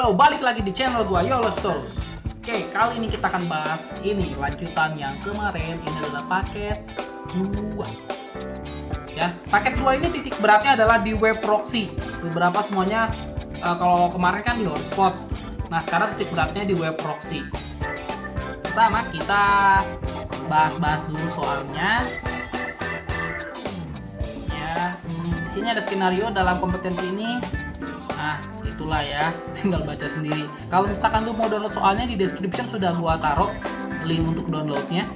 Halo, balik lagi di channel gua YOLOSTOS. Oke, kali ini kita akan bahas ini lanjutan yang kemarin. Ini adalah paket 2. Ya, paket 2 ini titik beratnya adalah di web proxy. Beberapa semuanya kalau kemarin kan di hotspot. Nah, sekarang titik beratnya di web proxy. Pertama, kita bahas-bahas dulu soalnya. Ya, di sini ada skenario dalam kompetensi ini. Nah, itulah ya, tinggal baca sendiri. Kalau misalkan lu mau download soalnya di description sudah gua taruh link untuk downloadnya.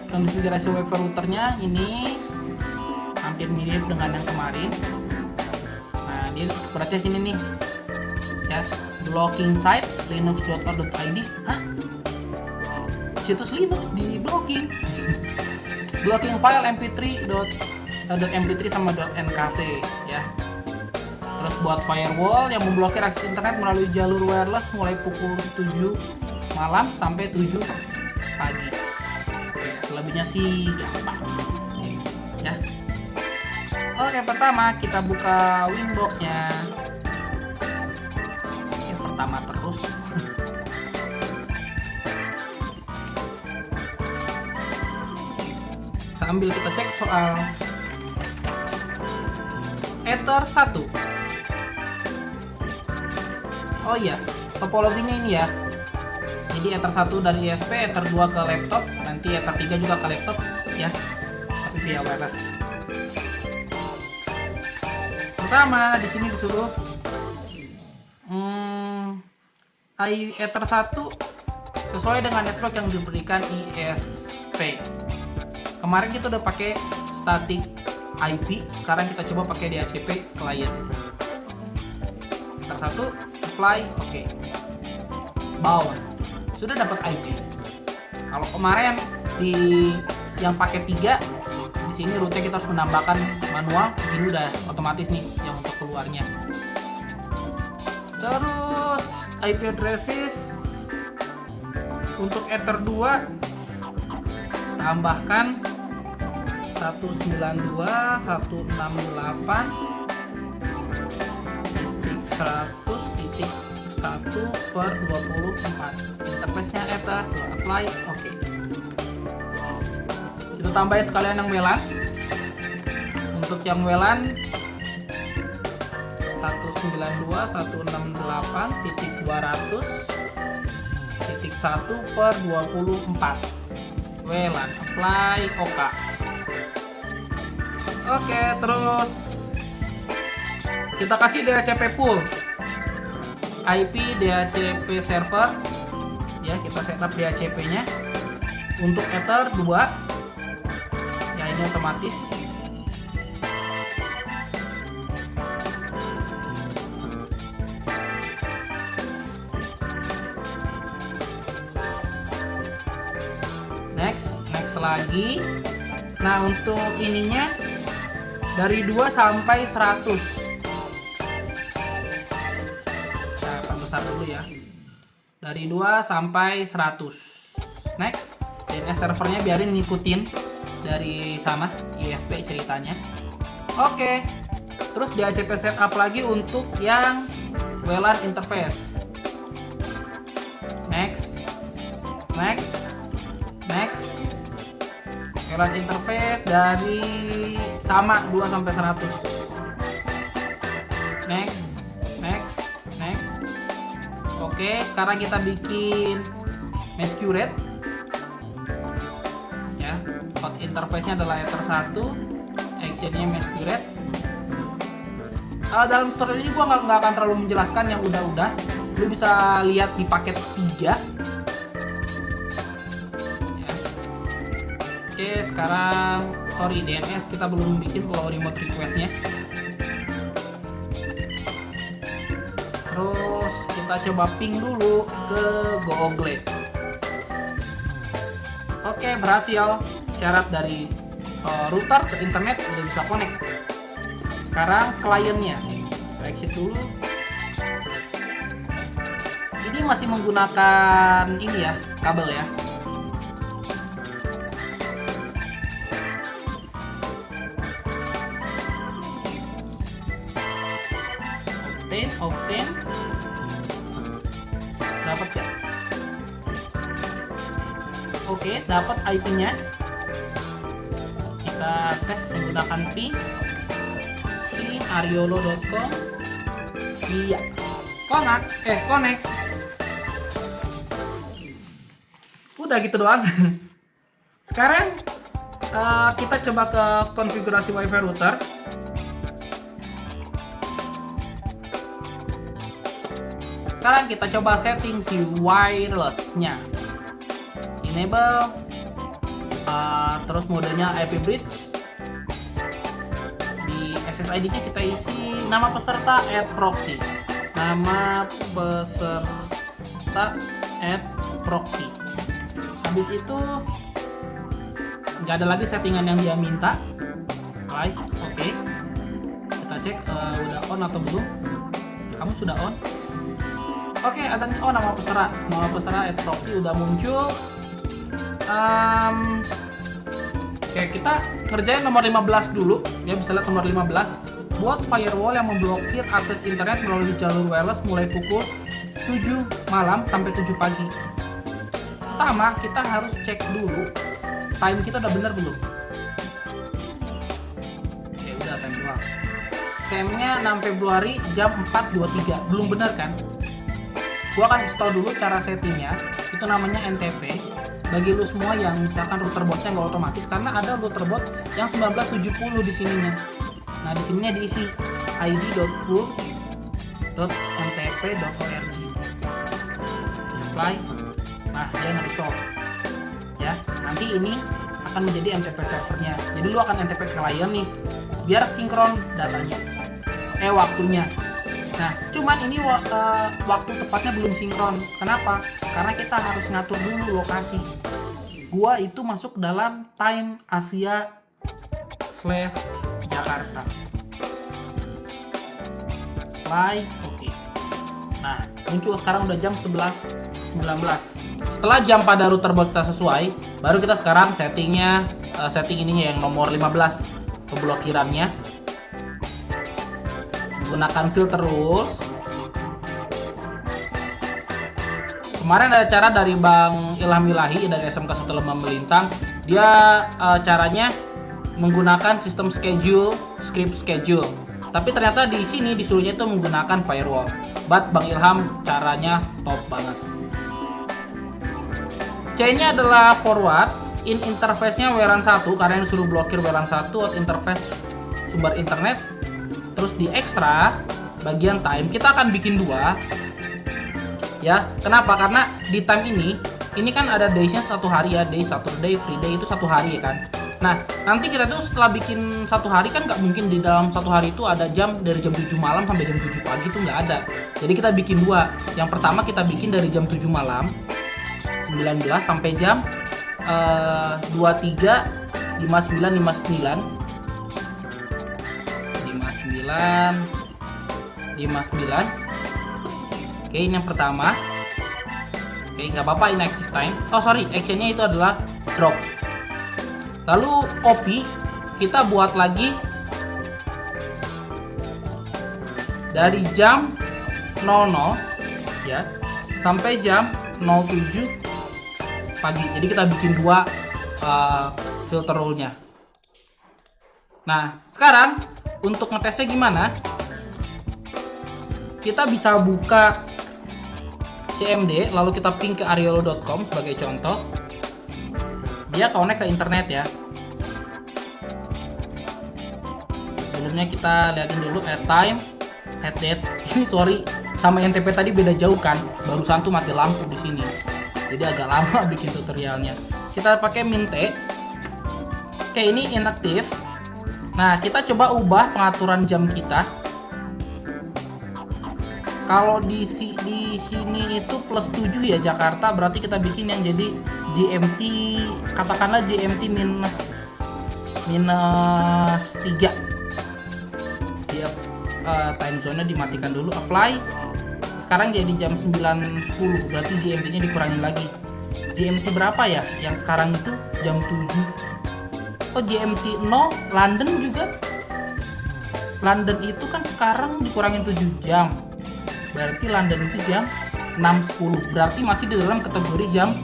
Konfigurasi web routernya ini hampir mirip dengan yang kemarin. Nah, dia beratnya sini nih. Ya, blocking site linux.org.id. Hah? Situs Linux di blocking. Blocking file mp3 sama .enclave ya. Terus buat firewall yang memblokir akses internet melalui jalur wireless mulai pukul 7 malam sampai 7 pagi. Oke, selebihnya sih gampang. Ya. Oke, pertama kita buka Winbox-nya. Yang pertama terus. Sambil kita cek soal Ether 1. Oh iya, topologinya ini ya. Jadi Ether 1 dari ISP, Ether 2 ke laptop, nanti Ether 3 juga ke laptop ya. Tapi via wireless. Pertama, di sini disuruh Ether 1 sesuai dengan network yang diberikan ISP. Kemarin kita udah pakai static IP, sekarang kita coba pakai DHCP client. Ether 1 apply, oke. Bound. Sudah dapat IP. Kalau kemarin di yang pakai 3, di sini rootnya kita harus menambahkan manual, ini udah otomatis nih yang untuk keluarnya. Terus IP addresses untuk Ether 2 tambahkan 192.168.100.1/24. Interface-nya Ether, apply, oke. Kita tambahin sekalian yang WLAN. Untuk yang WLAN 192.168.200.1/24. WLAN, apply, OK. Oke, terus kita kasih DHCP pool IP DHCP server ya, kita setup DHCP nya untuk Ether 2 ya, ini otomatis. Next lagi. Nah, untuk ininya dari 2 sampai 100. Nah, besar dulu ya. Dari 2 sampai 100. Next, DNS servernya biarin ngikutin dari sana ISP ceritanya. Oke. Terus DHCP setup lagi untuk yang WLAN interface. Next. WLAN interface dari sama 2 sampai 100. Next. Oke, sekarang kita bikin Masquerade. Ya, hot interface-nya adalah Ether 1, action-nya Masquerade. Dalam tutorial ini gua nggak akan terlalu menjelaskan yang udah-udah. Lu bisa lihat di paket 3. Oke, sekarang DNS kita belum bikin kalau remote request-nya. Terus kita coba ping dulu ke Google. Oke, berhasil. Syarat dari router ke internet udah bisa connect. Sekarang kliennya, kita exit dulu. Ini masih menggunakan ini ya, kabel ya. Obtain Oke, dapat IP-nya. Kita tes menggunakan ping ariolo.com. Iya, connect. Udah gitu doang. Sekarang kita coba ke konfigurasi WiFi router. Sekarang kita coba setting si wireless-nya. Enable, terus modenya IP bridge. Di SSID-nya kita isi nama peserta @proxy. Nama peserta @proxy. Habis itu nggak ada lagi settingan yang dia minta. Oke. Kita cek udah on atau belum. Kamu sudah on? Oke, ada nih. Nama peserta @proxy udah muncul. Oke, kita ngerjain nomor 15 dulu. Ya, bisa lihat nomor 15. Buat firewall yang memblokir akses internet melalui jalur wireless mulai pukul 7 malam sampai 7 pagi. Pertama, kita harus cek dulu time kita udah bener belum. Oke, udah time doang. Time-nya 6 Februari jam 4.23. Belum bener kan? Gua akan install dulu cara settingnya. Itu namanya NTP. Bagi lu semua yang misalkan router botnya nggak otomatis, karena ada router bot yang 1970 di sininya. Nah, di sininya diisi id.pool.ntp.org. Apply. Nah, dia nge-resolve. Ya, nanti ini akan menjadi NTP servernya. Jadi lu akan NTP ke klien nih, biar sinkron datanya. Waktunya. Nah, cuman ini waktu tepatnya belum sinkron. Kenapa? Karena kita harus ngatur dulu lokasi. Gua itu masuk dalam time Asia/Jakarta. Oke. Nah, muncul sekarang udah jam 11.19. Setelah jam pada router bot kita sesuai, baru kita sekarang setting ininya yang nomor 15, pemblokirannya. Gunakan filter rules. Kemarin ada cara dari Bang Ilham Ilahi dari SMK 1 Lembang Melintang. Dia caranya menggunakan sistem script schedule. Tapi ternyata di sini disuruhnya itu menggunakan firewall. But Bang Ilham caranya top banget. C-nya adalah forward. In interface-nya WLAN 1 karena yang disuruh blokir WLAN 1 out interface sumber internet. Terus di extra bagian time kita akan bikin 2. Ya, kenapa? Karena di time ini kan ada days-nya 1 hari ya, day, Saturday, free day itu 1 hari ya kan. Nah, nanti kita tuh setelah bikin 1 hari kan nggak mungkin di dalam 1 hari itu ada jam dari jam 7 malam sampai jam 7 pagi tuh nggak ada. Jadi kita bikin 2. Yang pertama kita bikin dari jam 7 malam 19 sampai jam 23 59. Oke, ini yang pertama. Oke, nggak apa-apa inactive time. Actionnya itu adalah drop. Lalu copy, kita buat lagi dari jam 00 ya sampai jam 07 pagi. Jadi kita bikin 2 filter rule-nya. Nah, sekarang untuk ngetesnya gimana? Kita bisa buka CMD, lalu kita ping ke ariolo.com sebagai contoh. Dia connect ke internet ya. Sebelumnya kita lihatin dulu add time, add date. Ini sorry, sama NTP tadi beda jauh kan. Barusan tuh mati lampu di sini. Jadi agak lama bikin tutorialnya. Kita pakai min T. Oke, ini inactive. Nah, kita coba ubah pengaturan jam kita. Kalau di sini itu plus 7 ya Jakarta, berarti kita bikin yang jadi GMT, katakanlah GMT minus 3. Dia time zone-nya dimatikan dulu, apply. Sekarang jadi jam 9.10, berarti GMT-nya dikurangin lagi. GMT berapa ya? Yang sekarang itu jam 7. Oh, GMT 0, London juga. London itu kan sekarang dikurangin 7 jam. Berarti London itu jam 6.10. Berarti masih di dalam kategori jam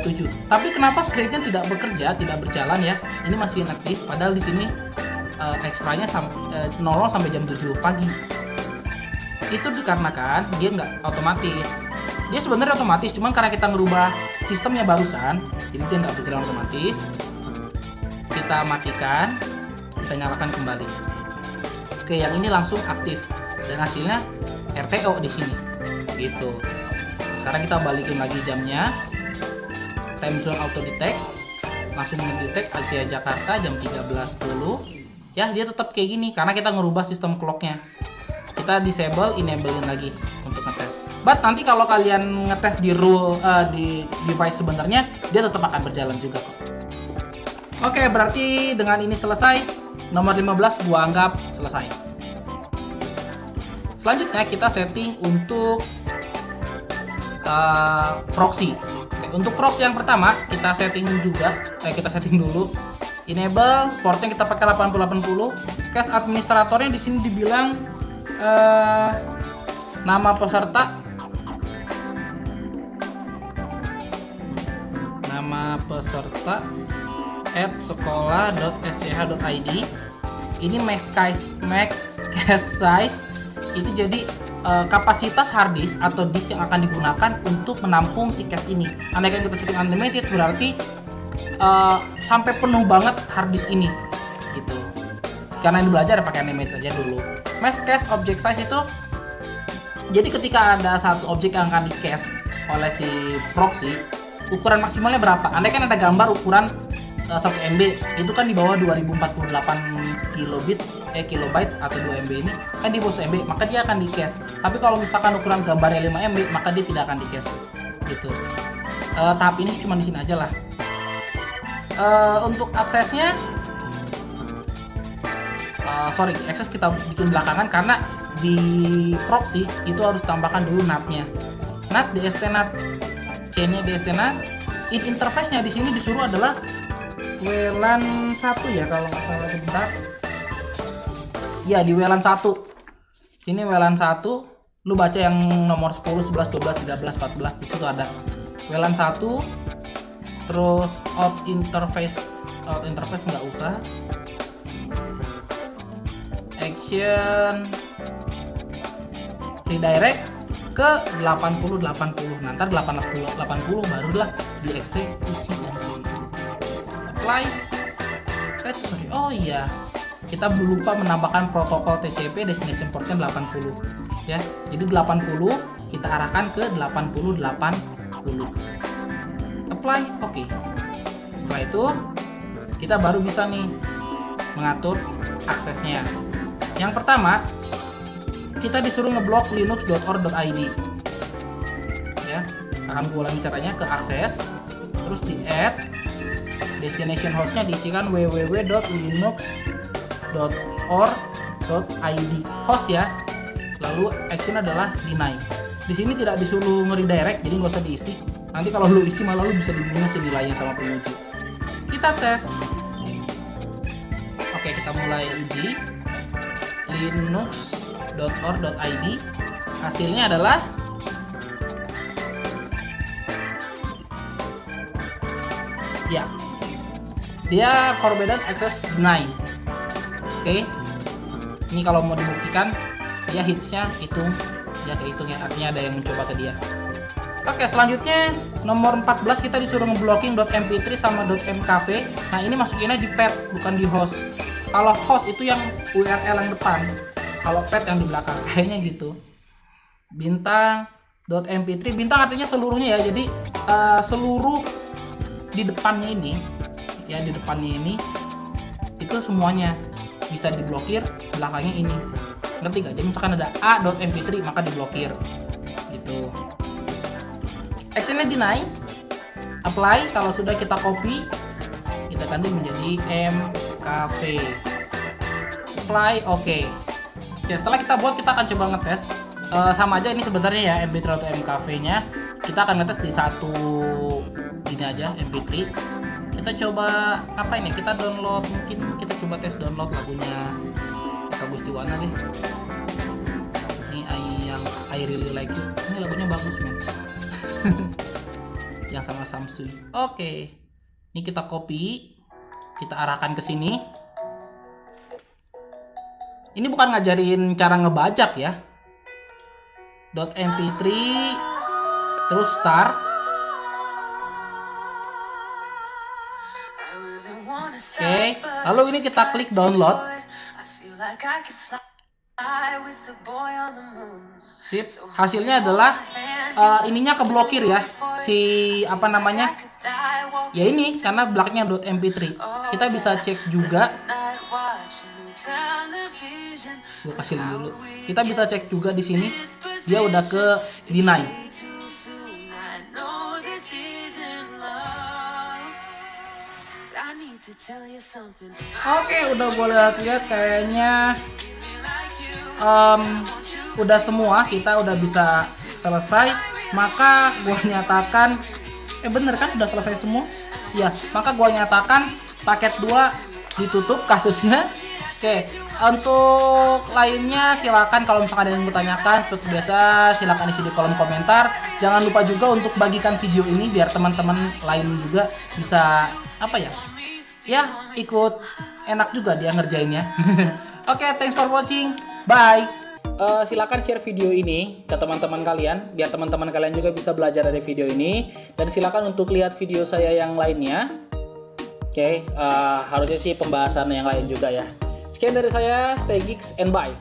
7. Tapi kenapa scriptnya tidak bekerja, tidak berjalan ya? Ini masih inaktif, padahal di sini ekstranya nolong sampai jam 7 pagi. Itu dikarenakan dia nggak otomatis. Dia sebenarnya otomatis, cuman karena kita ngerubah sistemnya barusan, jadi dia nggak berjalan otomatis. Kita matikan, kita nyalakan kembali. Oke, yang ini langsung aktif dan hasilnya RTO di sini. Gitu. Sekarang kita balikin lagi jamnya. Time zone auto detect, langsung ngedetect Asia Jakarta jam 13.10. Ya, dia tetap kayak gini karena kita ngerubah sistem clocknya. Kita disable, enablein lagi untuk ngetes. But nanti kalau kalian ngetes di di device sebenarnya, dia tetap akan berjalan juga kok. Oke, berarti dengan ini selesai. Nomor 15 gua anggap selesai. Selanjutnya kita setting untuk proxy. Oke, untuk proxy yang pertama kita setting dulu. Enable portnya kita pakai 8080. Cache administratornya di sini dibilang nama peserta @sekolah.sch.id. Ini max cache size itu jadi kapasitas hard disk atau disk yang akan digunakan untuk menampung si cache ini. Andaikan kita setting unlimited berarti sampai penuh banget hard disk ini gitu. Karena ini belajar pakai unlimited saja dulu. Max cache object size itu jadi ketika ada satu objek yang akan di cache oleh si proxy, ukuran maksimalnya berapa? Andaikan ada gambar ukuran 1 MB, itu kan di bawah 2048 kilobyte atau 2 MB ini kan di bawah 1 MB, maka dia akan di cache. Tapi kalau misalkan ukuran gambarnya 5 MB, maka dia tidak akan di cache gitu. Tahap ini cuma di sini aja lah. Untuk aksesnya akses kita bikin belakangan karena di proxy itu harus tambahkan dulu NAT-nya. NAT DST-NAT, chain-nya DST-NAT. Interface-nya di sini disuruh adalah WLAN 1 ya kalau nggak salah, bentar. Ya, di WLAN 1. Ini WLAN 1, lu baca yang nomor 10, 11, 12, 13, 14 di situ ada. WLAN 1, terus out interface nggak usah. Action redirect ke 80. Nanti 80 barulah dieksekusi. Apply. Oh iya, kita lupa menambahkan protokol TCP destination portnya 80 ya. Jadi 80 kita arahkan ke 80. Apply. Oke. Setelah itu kita baru bisa nih mengatur aksesnya. Yang pertama, kita disuruh ngeblok linux.org.id ya. Akan gue ulangi caranya. Ke akses, terus di add, destination hostnya diisikan www.linux.org.id host ya. Lalu action adalah deny. Di sini tidak disuruh nge-redirect, jadi nggak usah diisi. Nanti kalau lu isi malah lu bisa diminus nilainya sama penguji. Kita tes. Oke, kita mulai uji. linux.org.id. Hasilnya adalah ya, dia forbidden access deny. Oke. Ini kalau mau dibuktikan dia hitsnya hitung ya, kehitung ya, artinya ada yang mencoba ke dia. Oke, selanjutnya nomor 14 kita disuruh ngeblocking .mp3 sama .mkv. Nah, ini masukinnya di pad bukan di host. Kalau host itu yang URL yang depan, kalau pad yang di belakang, kayaknya gitu. Bintang .mp3, bintang artinya seluruhnya ya. Jadi seluruh di depannya ini ya, di depannya ini itu semuanya bisa diblokir, belakangnya ini. Ngerti gak? Jadi misalkan ada a.mp3 maka diblokir gitu. Actionnya deny. Apply. Kalau sudah kita copy, kita ganti menjadi mkv. Apply. Oke. Ya, setelah kita buat, kita akan coba ngetes. Sama aja ini sebenarnya ya, mp3 atau mkv nya. Kita akan ngetes di satu ini aja, mp3. Kita coba apa ini? Kita download, mungkin kita coba tes download lagunya Kagustiwana deh. Ini I Really Like You. Ini lagunya bagus men. yang sama Samsung. Oke. Ini kita copy, kita arahkan ke sini. Ini bukan ngajarin cara ngebajak ya. .mp3 terus start. Oke, lalu ini kita klik download. Sip, hasilnya adalah ininya keblokir ya, si apa namanya? Ya ini karena belakangnya .mp3. Kita bisa cek juga. Gue kasih dulu. Kita bisa cek juga di sini. Dia udah ke deny. Oke, udah boleh lihat kayaknya udah semua, kita udah bisa selesai. Maka gua nyatakan bener kan udah selesai semua ya, maka gua nyatakan paket 2 ditutup kasusnya. Oke, untuk lainnya silakan kalau misalkan ada yang bertanyakan, seperti biasa silakan isi di kolom komentar. Jangan lupa juga untuk bagikan video ini biar teman-teman lain juga bisa apa ya ikut enak juga dia ngerjainnya. Oke, thanks for watching, bye. Silakan share video ini ke teman-teman kalian biar teman-teman kalian juga bisa belajar dari video ini, dan silakan untuk lihat video saya yang lainnya. Oke, harusnya sih pembahasan yang lain juga ya. Sekian dari saya, stay geeks and bye.